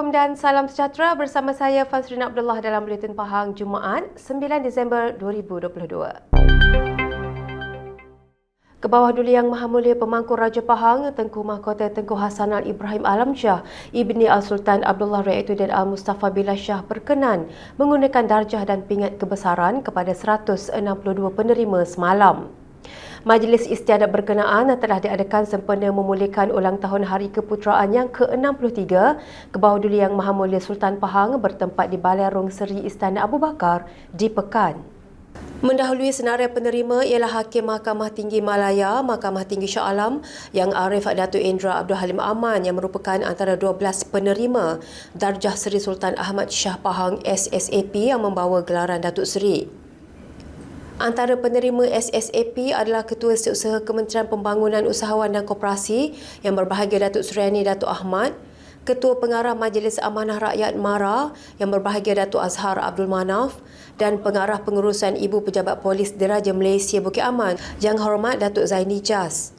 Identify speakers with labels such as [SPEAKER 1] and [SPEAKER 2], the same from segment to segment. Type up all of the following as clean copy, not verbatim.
[SPEAKER 1] Assalamualaikum dan salam sejahtera, bersama saya Fazrina Abdullah dalam Buletin Pahang Jumaat 9 Disember 2022. Ke bawah Duli Yang Maha Mulia Pemangku Raja Pahang, Tengku Mahkota Tengku Hasanal Ibrahim Alam Shah, Ibni Al-Sultan Abdullah Ra'ituddin Al-Mustafa Billah Shah berkenan menggunakan darjah dan pingat kebesaran kepada 162 penerima semalam. Majlis istiadat berkenaan telah diadakan sempena memulakan ulang tahun Hari Keputeraan yang ke-63 ke bawah Duli Yang Maha Mulia Sultan Pahang bertempat di Balai Rong Seri Istana Abu Bakar di Pekan. Mendahului senarai penerima ialah Hakim Mahkamah Tinggi Malaya, Mahkamah Tinggi Shah Alam Yang Arif Datuk Indra Abdul Halim Aman yang merupakan antara 12 penerima Darjah Seri Sultan Ahmad Shah Pahang SSAP yang membawa gelaran Datuk Seri. Antara penerima SSAP adalah Ketua Setiausaha Kementerian Pembangunan Usahawan dan Koperasi yang berbahagia Datuk Suriani Datuk Ahmad, Ketua Pengarah Majlis Amanah Rakyat MARA yang berbahagia Datuk Azhar Abdul Manaf dan Pengarah Pengurusan Ibu Pejabat Polis Diraja Malaysia Bukit Aman Yang Hormat Datuk Zaini Jas.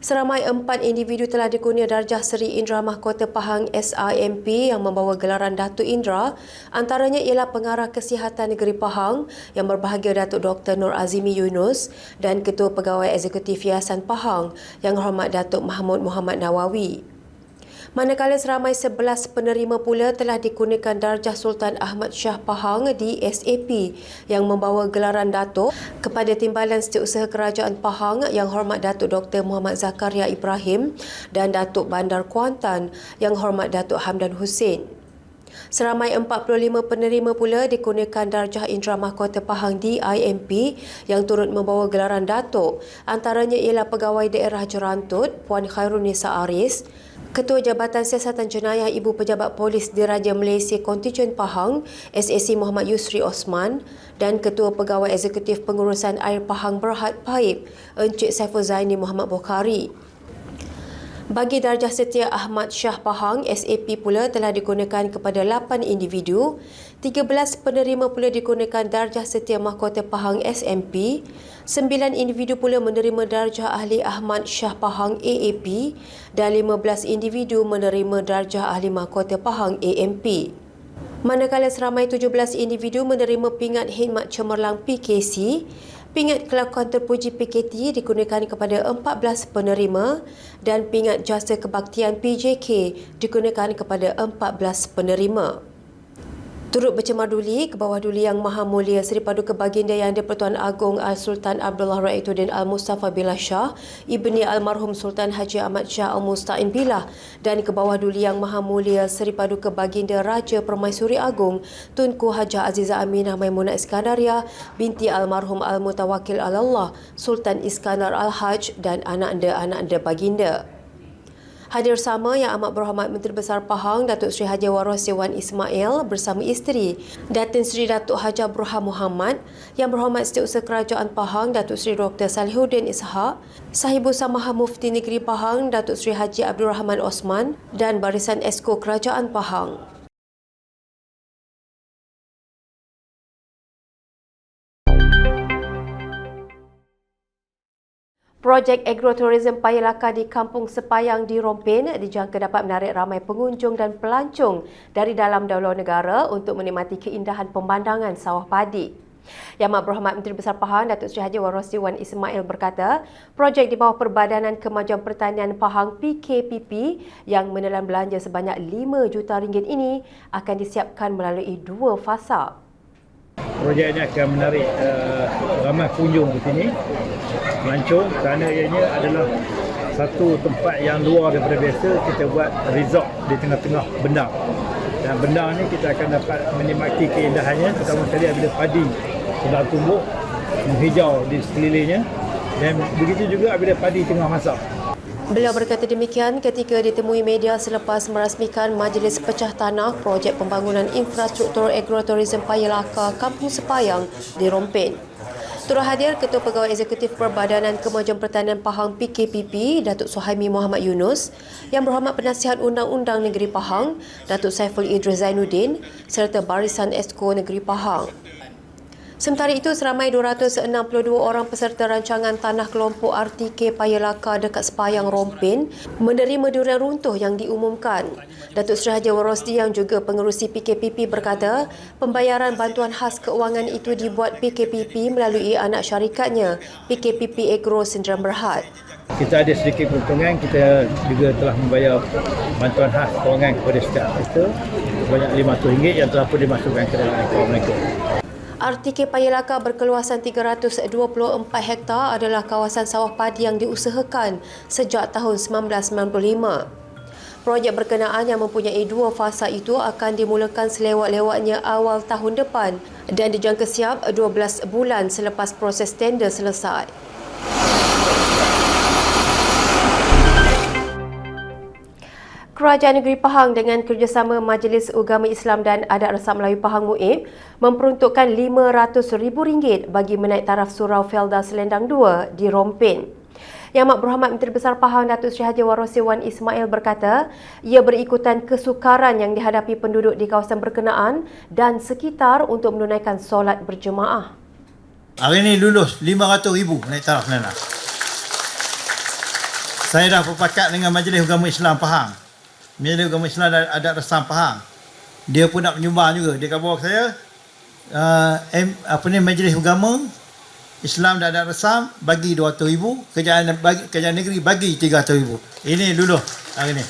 [SPEAKER 1] Seramai 4 individu telah dikurnia darjah Seri Indra Mahkota Pahang SIMP yang membawa gelaran Datuk Indra, antaranya ialah Pengarah Kesihatan Negeri Pahang yang berbahagia Datuk Dr. Nur Azimi Yunus dan Ketua Pegawai Eksekutif Yayasan Pahang Yang Hormat Datuk Mahmud Muhammad Nawawi. Manakala seramai 11 penerima pula telah dikurniakan darjah Sultan Ahmad Shah Pahang di SAP yang membawa gelaran Datuk kepada Timbalan Setiausaha Kerajaan Pahang Yang Hormat Datuk Dr. Muhammad Zakaria Ibrahim dan Datuk Bandar Kuantan Yang Hormat Datuk Hamdan Hussein. Seramai 45 penerima pula dikurniakan darjah Indra Mahkota Pahang DIMP yang turut membawa gelaran Datuk, antaranya ialah Pegawai Daerah Jerantut Puan Khairunisa Aris, Ketua Jabatan Siasatan Jenayah Ibu Pejabat Polis Diraja Malaysia Kontijen Pahang SAC Muhammad Yusri Osman dan Ketua Pegawai Eksekutif Pengurusan Air Pahang Berhad Paip Encik Saiful Zaini Muhammad Bukhari. Bagi darjah setia Ahmad Shah Pahang SAP pula telah dikurniakan kepada 8 individu, 13 penerima pula dikurniakan darjah setia Mahkota Pahang SMP, 9 individu pula menerima darjah Ahli Ahmad Shah Pahang AAP dan 15 individu menerima darjah Ahli Mahkota Pahang AMP. Manakala seramai 17 individu menerima pingat khidmat cemerlang PKC, pingat kelakuan terpuji PKT dikurniakan kepada 14 penerima dan pingat jasa kebaktian PJK dikurniakan kepada 14 penerima. Turut bercemar duli ke bawah Duli Yang Maha Mulia Seri Paduka Baginda Yang di-Pertuan Agong Al-Sultan Abdullah Ra'ituddin Al-Mustafa Billah Shah, Ibni Almarhum Sultan Haji Ahmad Shah Al-Musta'in Billah dan ke bawah Duli Yang Maha Mulia Seri Paduka Baginda Raja Permaisuri Agong Tunku Hajah Azizah Aminah Maimunah Iskandaria binti Almarhum Al-Mutawakil Allah Sultan Iskandar Al-Haj dan anak-anda Baginda. Hadir sama Yang Amat Berhormat Menteri Besar Pahang Datuk Seri Haji Waros Wan Ismail bersama isteri Datin Seri Datuk Haji Burhan Muhammad, Yang Berhormat Setiausaha Kerajaan Pahang Datuk Seri Dr. Salihuddin Ishak, Sahibu Samaha Mufti Negeri Pahang Datuk Seri Haji Abdul Rahman Osman dan Barisan Esko Kerajaan Pahang. Projek agrotourism Payalaka di Kampung Sepayang di Rompin dijangka dapat menarik ramai pengunjung dan pelancong dari dalam dan luar negara untuk menikmati keindahan pemandangan sawah padi. Yang Amat Berhormat Menteri Besar Pahang Datuk Seri Haji Waros Wan Ismail berkata, projek di bawah Perbadanan Kemajuan Pertanian Pahang PKPP yang menelan belanja sebanyak RM5 juta ini akan disiapkan melalui 2 fasa.
[SPEAKER 2] Projek ini akan menarik ramai pengunjung di sini, pelancong, kerana ianya adalah satu tempat yang luar daripada biasa. Kita buat resort di tengah-tengah bendang, dan bendang ni kita akan dapat menikmati keindahannya, terutama sekali apabila padi sedang tumbuh menghijau di sekelilingnya, dan begitu juga apabila padi tengah masak.
[SPEAKER 1] Beliau berkata demikian ketika ditemui media selepas merasmikan Majlis Pecah Tanah Projek Pembangunan Infrastruktur Agrotourism Payalaka Kampung Sepayang di Rompin. Turut hadir Ketua Pegawai Eksekutif Perbadanan Kemajuan Pertanian Pahang PKPP Datuk Suhaimi Muhammad Yunus, Yang Berhormat Penasihat Undang-Undang Negeri Pahang Datuk Saiful Idris Zainuddin serta Barisan Esko Negeri Pahang. Sementara itu, seramai 262 orang peserta rancangan tanah kelompok RTK Payalaka dekat Sepayang Rompin menerima durian runtuh yang diumumkan. Datuk Seri Haji Warosdi yang juga pengerusi PKPP berkata, pembayaran bantuan khas keuangan itu dibuat PKPP melalui anak syarikatnya, PKPP Agro Sdn Bhd.
[SPEAKER 2] Kita ada sedikit keuntungan, kita juga telah membayar bantuan khas kewangan kepada setiap kita sebanyak RM500 yang telah pun dimasukkan ke dalam akaun mereka.
[SPEAKER 1] RTK Payalaka berkeluasan 324 hektar adalah kawasan sawah padi yang diusahakan sejak tahun 1995. Projek berkenaan yang mempunyai 2 fasa itu akan dimulakan selewat-lewatnya awal tahun depan dan dijangka siap 12 bulan selepas proses tender selesai. Kerajaan Negeri Pahang dengan kerjasama Majlis Ugama Islam dan Adat Resam Melayu Pahang MUIB memperuntukkan RM500,000 bagi menaik taraf surau Felda Selendang 2 di Rompin. Yang Amat Berhormat Menteri Besar Pahang Datuk Seri Haji Warosdi Wan Ismail berkata, ia berikutan kesukaran yang dihadapi penduduk di kawasan berkenaan dan sekitar untuk menunaikan solat berjemaah.
[SPEAKER 3] Hari ini lulus RM500,000 naik taraf nana. Saya dah berpakat dengan Majlis Ugama Islam Pahang. Majlis Ugama Islam dan Adat Resam Pahang. Dia pun nak menyumbang juga. Dia kata bawa saya Majlis Ugama Islam dan Adat Resam bagi RM200,000, kerajaan negeri bagi RM300,000. Ini luluh hari ini.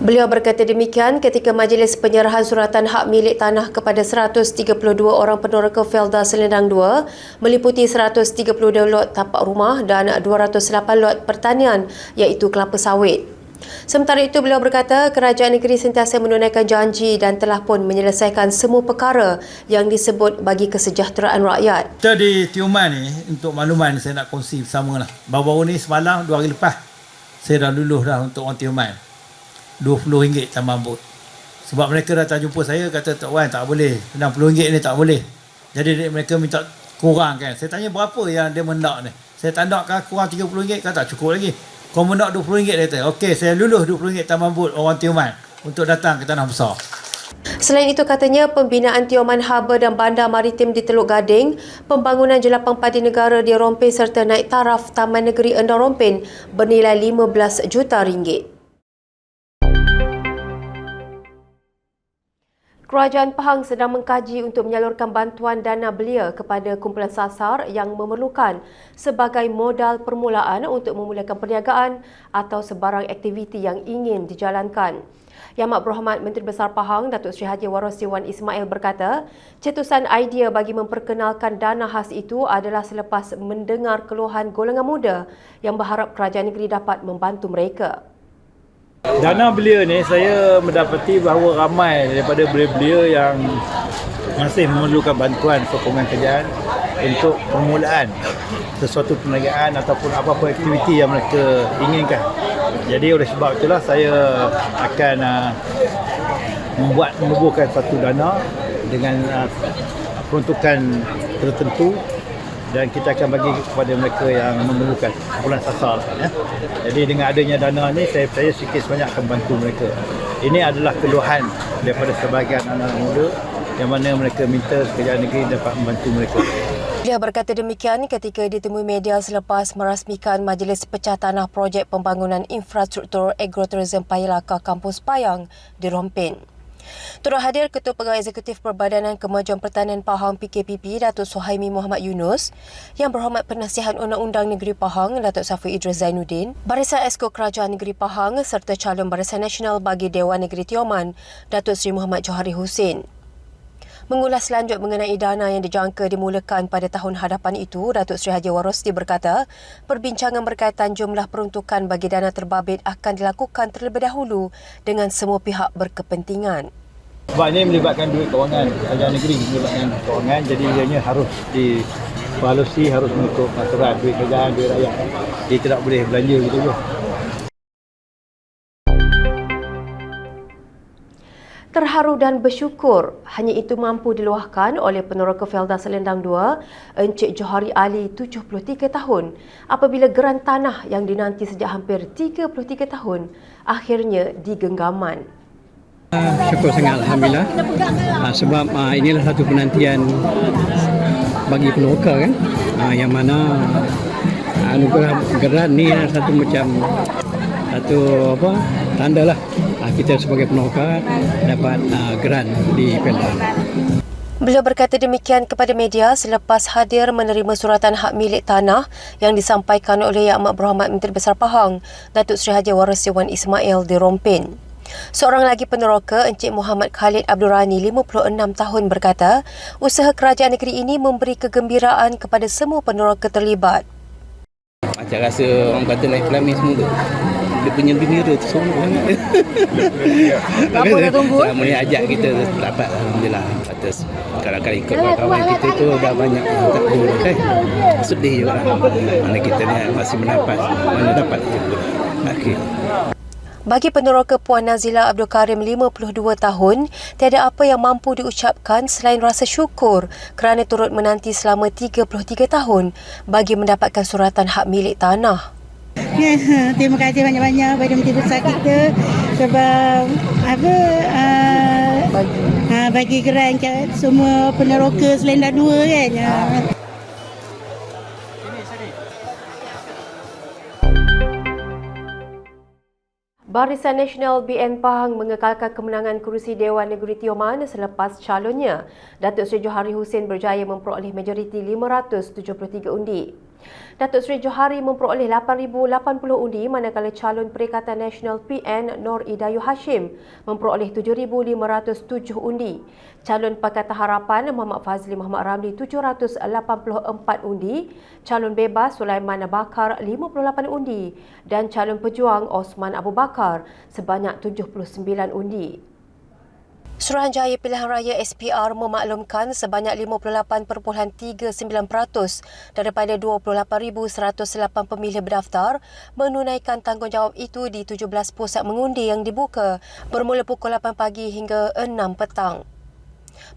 [SPEAKER 1] Beliau berkata demikian ketika majlis penyerahan suratan hak milik tanah kepada 132 orang peneroka Felda Selendang 2 meliputi 132 lot tapak rumah dan 208 lot pertanian iaitu kelapa sawit. Sementara itu, beliau berkata kerajaan negeri sentiasa menunaikan janji dan telah pun menyelesaikan semua perkara yang disebut bagi kesejahteraan rakyat.
[SPEAKER 3] Kita di Tioman ni, untuk makluman saya nak kongsi bersama lah. Baru-baru ni semalam, 2 hari lepas, saya dah luluh dah untuk orang Tioman. RM20 tambah bot. Sebab mereka datang jumpa saya, kata Tok Wan tak boleh. RM60 ni tak boleh. Jadi mereka minta kurang kan. Saya tanya berapa yang dia mendak ni. Saya tandakkan kurang RM30, kata tak cukup lagi. Kau mendak RM20, dia kata. Okey, saya luluh RM20 tambah bot orang Tioman untuk datang ke Tanah Besar.
[SPEAKER 1] Selain itu, katanya pembinaan Tioman Harbour dan Bandar Maritim di Teluk Gading, pembangunan jelapang padi negara di Rompin serta naik taraf Taman Negeri Endar Rompin bernilai RM15 juta. Kerajaan Pahang sedang mengkaji untuk menyalurkan bantuan dana belia kepada kumpulan sasar yang memerlukan sebagai modal permulaan untuk memulakan perniagaan atau sebarang aktiviti yang ingin dijalankan. Yang Amat Berhormat Menteri Besar Pahang Datuk Seri Haji Warosdi Wan Ismail berkata, cetusan idea bagi memperkenalkan dana khas itu adalah selepas mendengar keluhan golongan muda yang berharap kerajaan negeri dapat membantu mereka.
[SPEAKER 2] Dana belia ni saya mendapati bahawa ramai daripada belia-belia yang masih memerlukan bantuan sokongan kerajaan untuk permulaan sesuatu perniagaan ataupun apa-apa aktiviti yang mereka inginkan. Jadi oleh sebab itulah saya akan menubuhkan satu dana dengan peruntukan tertentu dan kita akan bagi kepada mereka yang memerlukan kumpulan sasar ya. Jadi dengan adanya dana ni saya percaya sikit sebanyak akan bantu mereka. Ini adalah keluhan daripada sebahagian anak muda yang mana mereka minta kerajaan negeri dapat membantu mereka.
[SPEAKER 1] Dia berkata demikian ketika ditemui media selepas merasmikan Majlis Pecah Tanah Projek Pembangunan Infrastruktur Agroturism Payalaka Kampung Sepayang di Rompin. Turut hadir Ketua Pegawai Eksekutif Perbadanan Kemajuan Pertanian Pahang PKPP Datuk Suhaimi Muhammad Yunus, Yang Berhormat Penasihat Undang-Undang Negeri Pahang Datuk Safi Idris Zainuddin, Barisan Esko Kerajaan Negeri Pahang serta calon Barisan Nasional bagi Dewan Negeri Tioman Datuk Seri Muhammad Johari Husin. Mengulas lanjut mengenai dana yang dijangka dimulakan pada tahun hadapan itu, Datuk Seri Haji Warosdi berkata, perbincangan berkaitan jumlah peruntukan bagi dana terbabit akan dilakukan terlebih dahulu dengan semua pihak berkepentingan.
[SPEAKER 2] Sebab ini melibatkan duit kewangan, kerajaan negeri melibatkan kewangan, jadi ianya harus divaluasi, harus mengikut aturan duit kerajaan, duit rakyat. Dia tidak boleh belanja begitu je.
[SPEAKER 1] Terharu dan bersyukur, hanya itu mampu diluahkan oleh peneroka Felda Selendang 2, Encik Johari Ali, 73 tahun, apabila geran tanah yang dinanti sejak hampir 33 tahun akhirnya digenggaman.
[SPEAKER 4] Syukur sangat Alhamdulillah sebab inilah satu penantian bagi peneroka kan, yang mana anugerah geran ni adalah satu macam satu tanda lah kita sebagai peneroka dapat geran di Peldam.
[SPEAKER 1] Beliau berkata demikian kepada media selepas hadir menerima suratan hak milik tanah yang disampaikan oleh Yang Amat Berhormat Menteri Besar Pahang, Datuk Seri Haji Waris Dewan Ismail di Rompin. Seorang lagi peneroka, Encik Muhammad Khalid Abdul Rani, 56 tahun berkata, usaha kerajaan negeri ini memberi kegembiraan kepada semua peneroka terlibat.
[SPEAKER 5] Macam rasa orang kata naik pelamin semua tu. Dia punya gembira tu semua sangat.
[SPEAKER 1] Apa dah tunggu?
[SPEAKER 5] Selama ni ajak kita dapat Alhamdulillah. Atas kadang-kadang ikut kawan kita tu dah banyak yang tak boleh kan. Sedih juga lah. Mana kita ni masih mendapat. Mana dapat juga. Akhir.
[SPEAKER 1] Bagi peneroka Puan Nazila Abdul Karim, 52 tahun, tiada apa yang mampu diucapkan selain rasa syukur kerana turut menanti selama 33 tahun bagi mendapatkan suratan hak milik tanah.
[SPEAKER 6] Ya, terima kasih banyak-banyak kepada Menteri Besar kita sebab bagi geran kat semua peneroka Selenda 2 kan.
[SPEAKER 1] Barisan Nasional BN Pahang mengekalkan kemenangan kerusi Dewan Negeri Tioman selepas calonnya, Datuk Seri Johari Hussein berjaya memperoleh majoriti 573 undi. Datuk Seri Johari memperoleh 8,080 undi manakala calon Perikatan Nasional PN Nur Idayu Hashim memperoleh 7,507 undi. Calon Pakatan Harapan Muhammad Fazli Muhammad Ramli 784 undi, calon bebas Sulaiman Bakar 58 undi dan calon pejuang Osman Abu Bakar sebanyak 79 undi. Suruhanjaya Pilihan Raya SPR memaklumkan sebanyak 58.39% daripada 28,108 pemilih berdaftar menunaikan tanggungjawab itu di 17 pusat mengundi yang dibuka bermula pukul 8 pagi hingga 6 petang.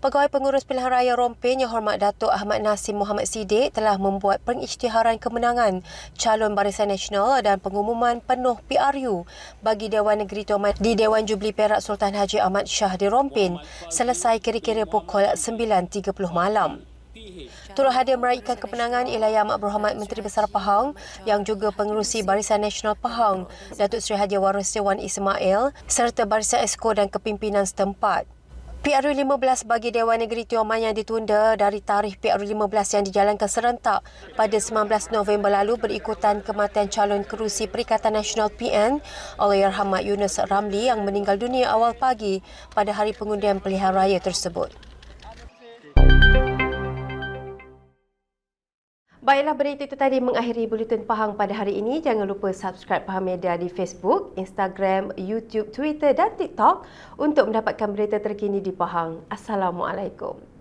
[SPEAKER 1] Pegawai Pengurus Pilihan Raya Rompin Yang Hormat Datuk Ahmad Nasim Muhammad Siddiq telah membuat pengisytiharan kemenangan calon Barisan Nasional dan pengumuman penuh PRU bagi Dewan Negeri Tioman di Dewan Jubli Perak Sultan Haji Ahmad Shah di Rompin selesai kira-kira pukul 9.30 malam. Turut hadir meraihkan kemenangan ialah Yang Amat Berhormat Menteri Besar Pahang yang juga pengerusi Barisan Nasional Pahang, Datuk Seri Haji Waris Dewan Ismail serta Barisan Esko dan kepimpinan setempat. PRU 15 bagi Dewan Negeri Tioman yang ditunda dari tarikh PRU 15 yang dijalankan serentak pada 19 November lalu berikutan kematian calon kerusi Perikatan Nasional PN Allahyarhamah Yunus Ramli yang meninggal dunia awal pagi pada hari pengundian pilihan raya tersebut. Baiklah, berita itu tadi mengakhiri Buletin Pahang pada hari ini. Jangan lupa subscribe Pahang Media di Facebook, Instagram, YouTube, Twitter dan TikTok untuk mendapatkan berita terkini di Pahang. Assalamualaikum.